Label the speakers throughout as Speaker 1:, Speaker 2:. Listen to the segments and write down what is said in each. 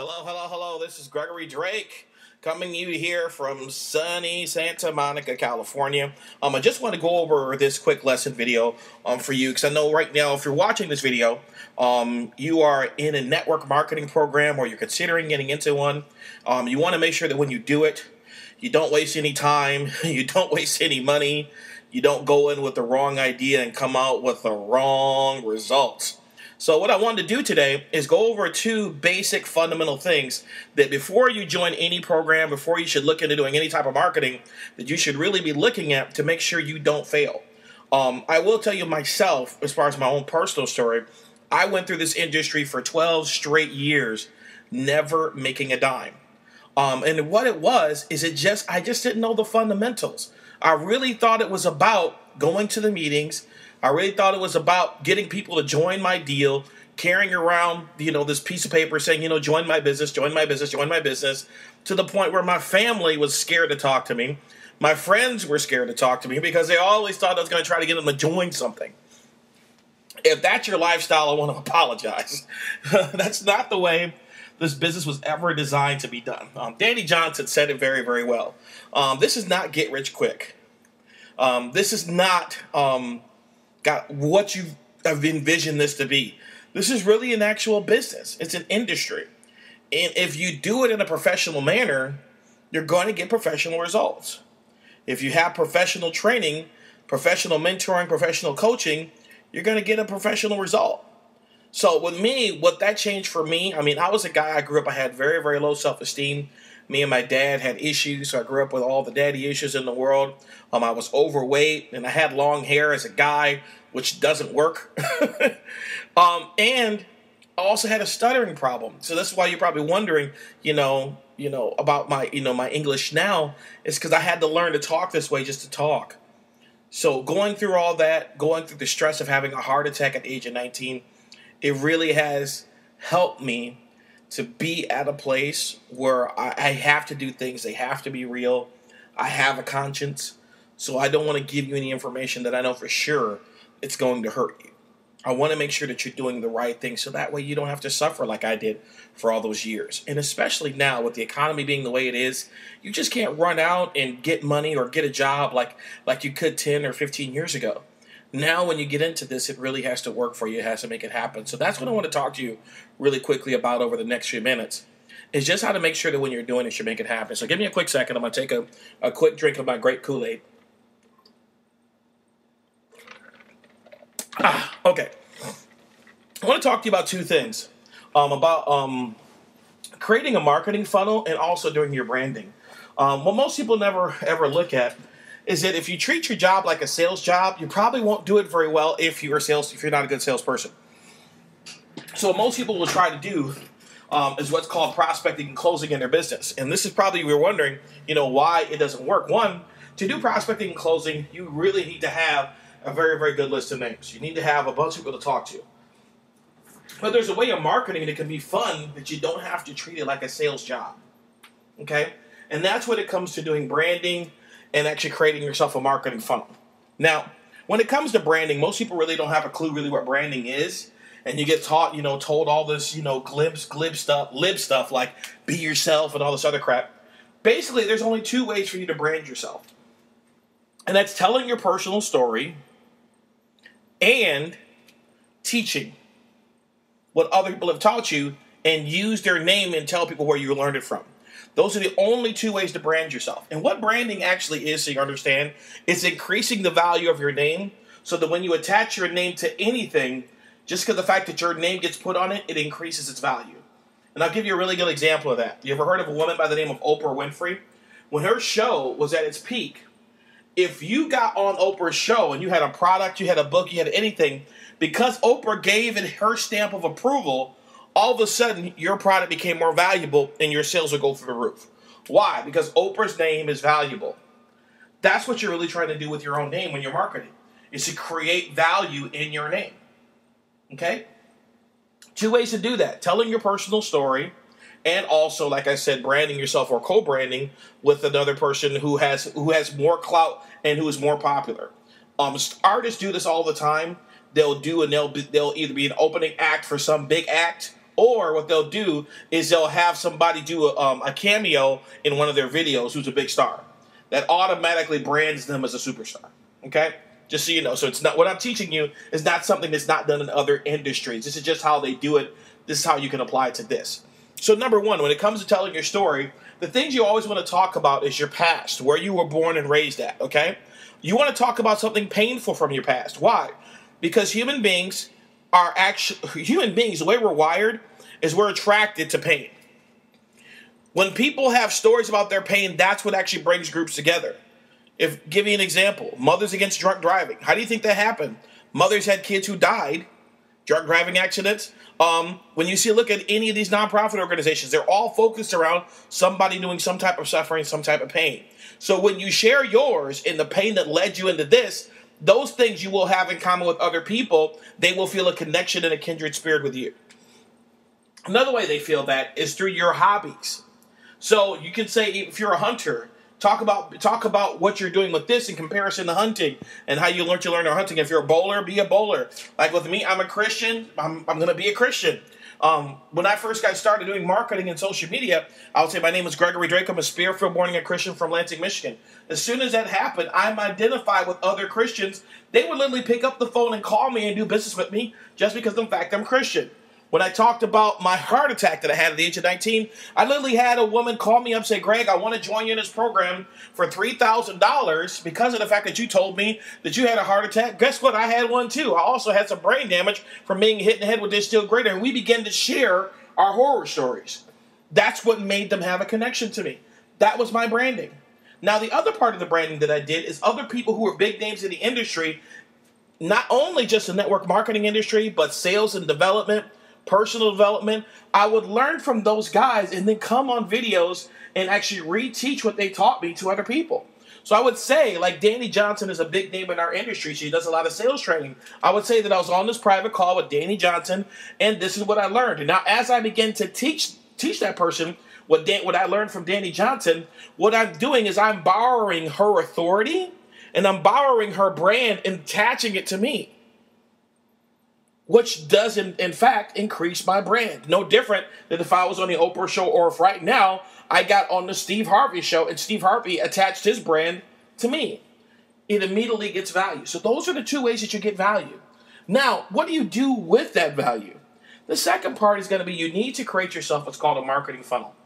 Speaker 1: Hello, hello, hello. This is Gregory Drake coming to you here from sunny Santa Monica, California. I just want to go over this quick lesson video for you because I know right now if you're watching this video, you are in a network marketing program or you're considering getting into one. You want to make sure that when you do it, you don't waste any time, you don't waste any money, you don't go in with the wrong idea and come out with the wrong results. So what I wanted to do today is go over two basic fundamental things that before you join any program, before you should look into doing any type of marketing, that you should really be looking at to make sure you don't fail. I will tell you myself, as far as my own personal story, I went through this industry for 12 straight years, never making a dime. And what it was is I just didn't know the fundamentals. I really thought it was about going to the meetings. I really thought it was about getting people to join my deal, carrying around, this piece of paper saying, join my business, join my business, join my business, to the point where my family was scared to talk to me. My friends were scared to talk to me because they always thought I was going to try to get them to join something. If that's your lifestyle, I want to apologize. That's not the way this business was ever designed to be done. Danny Johnson said it very, very well. This is not get rich quick. This is not got what you have envisioned this to be. This is really an actual business. It's an industry. And if you do it in a professional manner, you're going to get professional results. If you have professional training, professional mentoring, professional coaching, you're going to get a professional result. So with me, what that changed for me, I was a guy, I grew up, I had very, very low self-esteem. Me and my dad had issues, so I grew up with all the daddy issues in the world. I was overweight, and I had long hair as a guy, which doesn't work. And I also had a stuttering problem. So that's why you're probably wondering, about my English now. It's because I had to learn to talk this way just to talk. So going through all that, going through the stress of having a heart attack at the age of 19, it really has helped me to be at a place where I have to do things. They have to be real. I have a conscience. So I don't want to give you any information that I know for sure it's going to hurt you. I want to make sure that you're doing the right thing so that way you don't have to suffer like I did for all those years. And especially now with the economy being the way it is, you just can't run out and get money or get a job like you could 10 or 15 years ago. Now when you get into this, it really has to work for you. It has to make it happen. So that's what I want to talk to you really quickly about over the next few minutes. Is just how to make sure that when you're doing it, you make it happen. So give me a quick second. I'm going to take a quick drink of my great Kool-Aid. Okay. I want to talk to you about two things. About creating a marketing funnel and also doing your branding. What most people never ever look at is that if you treat your job like a sales job, you probably won't do it very well if you're not a good salesperson. So what most people will try to do is what's called prospecting and closing in their business. And this is probably, you're wondering, why it doesn't work. One, to do prospecting and closing, you really need to have a very, very good list of names. You need to have a bunch of people to talk to. But there's a way of marketing that can be fun that you don't have to treat it like a sales job. Okay? And that's when it comes to doing branding and actually creating yourself a marketing funnel. Now, when it comes to branding, most people really don't have a clue really what branding is. And you get taught, told all this, glib stuff like be yourself and all this other crap. Basically, there's only two ways for you to brand yourself. And that's telling your personal story and teaching what other people have taught you and use their name and tell people where you learned it from. Those are the only two ways to brand yourself. And what branding actually is, so you understand, is increasing the value of your name so that when you attach your name to anything, just because the fact that your name gets put on it, it increases its value. And I'll give you a really good example of that. You ever heard of a woman by the name of Oprah Winfrey? When her show was at its peak, if you got on Oprah's show and you had a product, you had a book, you had anything, because Oprah gave it her stamp of approval, all of a sudden your product became more valuable and your sales would go through the roof. Why? Because Oprah's name is valuable. That's what you're really trying to do with your own name when you're marketing, is to create value in your name. Okay? Two ways to do that. Telling your personal story and also, like I said, branding yourself or co-branding with another person who has more clout and who is more popular. Artists do this all the time. They'll either be an opening act for some big act, Or what they'll do is they'll have somebody do a cameo in one of their videos who's a big star. That automatically brands them as a superstar. Okay? Just so you know. So it's not, what I'm teaching you is not something that's not done in other industries. This is just how they do it. This is how you can apply it to this. So number one, when it comes to telling your story, the things you always want to talk about is your past, where you were born and raised at, okay? You want to talk about something painful from your past. Why? Because human beings, the way we're wired is we're attracted to pain. When people have stories about their pain, that's what actually brings groups together. Give you an example, Mothers Against Drunk Driving. How do you think that happened? Mothers had kids who died, drunk driving accidents. When you look at any of these nonprofit organizations, they're all focused around somebody doing some type of suffering, some type of pain. So when you share yours and the pain that led you into this, those things you will have in common with other people. They will feel a connection and a kindred spirit with you. Another way they feel that is through your hobbies. So you can say, if you're a hunter, talk about what you're doing with this in comparison to hunting and how you learn hunting. If you're a bowler, be a bowler. Like with me, I'm a Christian. I'm going to be a Christian. When I first got started doing marketing and social media, I would say my name is Gregory Drake. I'm a Spirit-filled born-again Christian from Lansing, Michigan. As soon as that happened, I'm identified with other Christians. They would literally pick up the phone and call me and do business with me just because, in fact, I'm Christian. When I talked about my heart attack that I had at the age of 19, I literally had a woman call me up and say, Greg, I want to join you in this program for $3,000 because of the fact that you told me that you had a heart attack. Guess what? I had one too. I also had some brain damage from being hit in the head with this steel grater, and we began to share our horror stories. That's what made them have a connection to me. That was my branding. Now, the other part of the branding that I did is other people who were big names in the industry, not only just the network marketing industry, but sales and development, personal development. I would learn from those guys and then come on videos and actually reteach what they taught me to other people. So I would say, like, Danny Johnson is a big name in our industry. She does a lot of sales training. I would say that I was on this private call with Danny Johnson, and this is what I learned. And now as I begin to teach that person what I learned from Danny Johnson, what I'm doing is I'm borrowing her authority and I'm borrowing her brand and attaching it to me, which does, in fact, increase my brand. No different than if I was on the Oprah show or if right now I got on the Steve Harvey show and Steve Harvey attached his brand to me. It immediately gets value. So those are the two ways that you get value. Now, what do you do with that value? The second part is going to be you need to create yourself what's called a marketing funnel.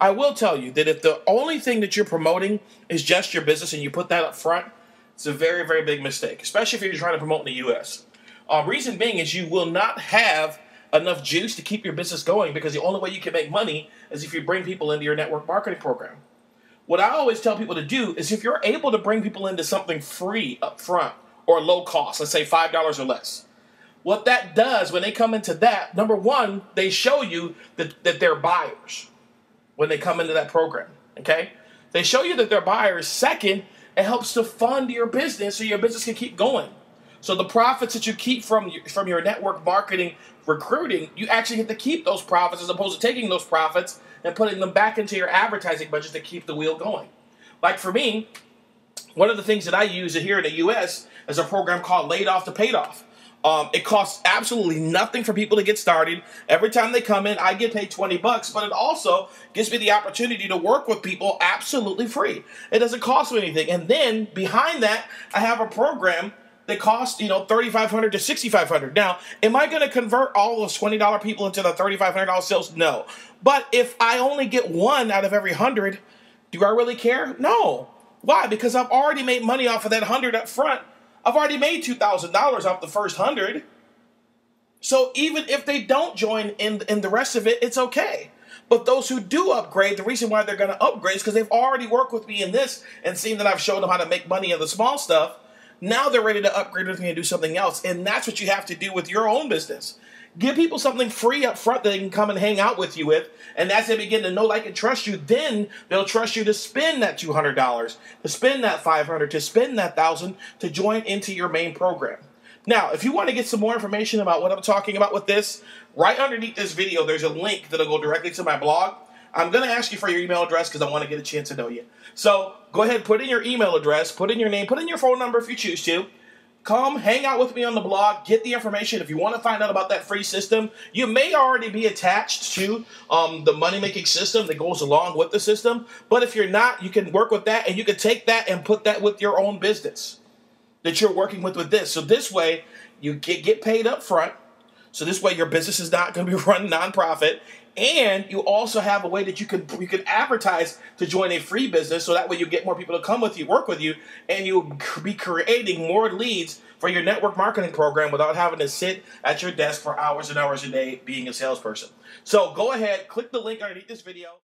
Speaker 1: I will tell you that if the only thing that you're promoting is just your business and you put that up front, it's a very, very big mistake, especially if you're trying to promote in the U.S. Reason being is you will not have enough juice to keep your business going because the only way you can make money is if you bring people into your network marketing program. What I always tell people to do is if you're able to bring people into something free up front or low cost, let's say $5 or less, what that does when they come into that, number one, they show you that they're buyers when they come into that program, okay? They show you that they're buyers. Second, it helps to fund your business so your business can keep going. So the profits that you keep from your network marketing recruiting, you actually get to keep those profits as opposed to taking those profits and putting them back into your advertising budget to keep the wheel going. Like for me, one of the things that I use here in the U.S. is a program called Laid Off to Paid Off. It costs absolutely nothing for people to get started. Every time they come in, I get paid $20, but it also gives me the opportunity to work with people absolutely free. It doesn't cost me anything. And then behind that, I have a program that costs, $3,500 to $6,500. Now, am I going to convert all those $20 people into the $3,500 sales? No. But if I only get one out of every 100, do I really care? No. Why? Because I've already made money off of that 100 up front. I've already made $2,000 off the first 100. So even if they don't join in the rest of it, it's okay. But those who do upgrade, the reason why they're going to upgrade is because they've already worked with me in this and seen that I've shown them how to make money in the small stuff. Now they're ready to upgrade with me and do something else. And that's what you have to do with your own business. Give people something free up front that they can come and hang out with you with. And as they begin to know, like, and trust you, then they'll trust you to spend that $200, to spend that $500, to spend that $1,000 to join into your main program. Now, if you want to get some more information about what I'm talking about with this, right underneath this video, there's a link that'll go directly to my blog. I'm going to ask you for your email address because I want to get a chance to know you. So go ahead, put in your email address, put in your name, put in your phone number if you choose to. come hang out with me on the blog, get the information. If you want to find out about that free system, you may already be attached to the money-making system that goes along with the system. But if you're not, you can work with that, and you can take that and put that with your own business that you're working with this. So this way, you get paid up front. So this way, your business is not going to be run nonprofit. And you also have a way that you can advertise to join a free business, so that way you get more people to come with you, work with you, and you'll be creating more leads for your network marketing program without having to sit at your desk for hours and hours a day being a salesperson. So go ahead, click the link underneath this video.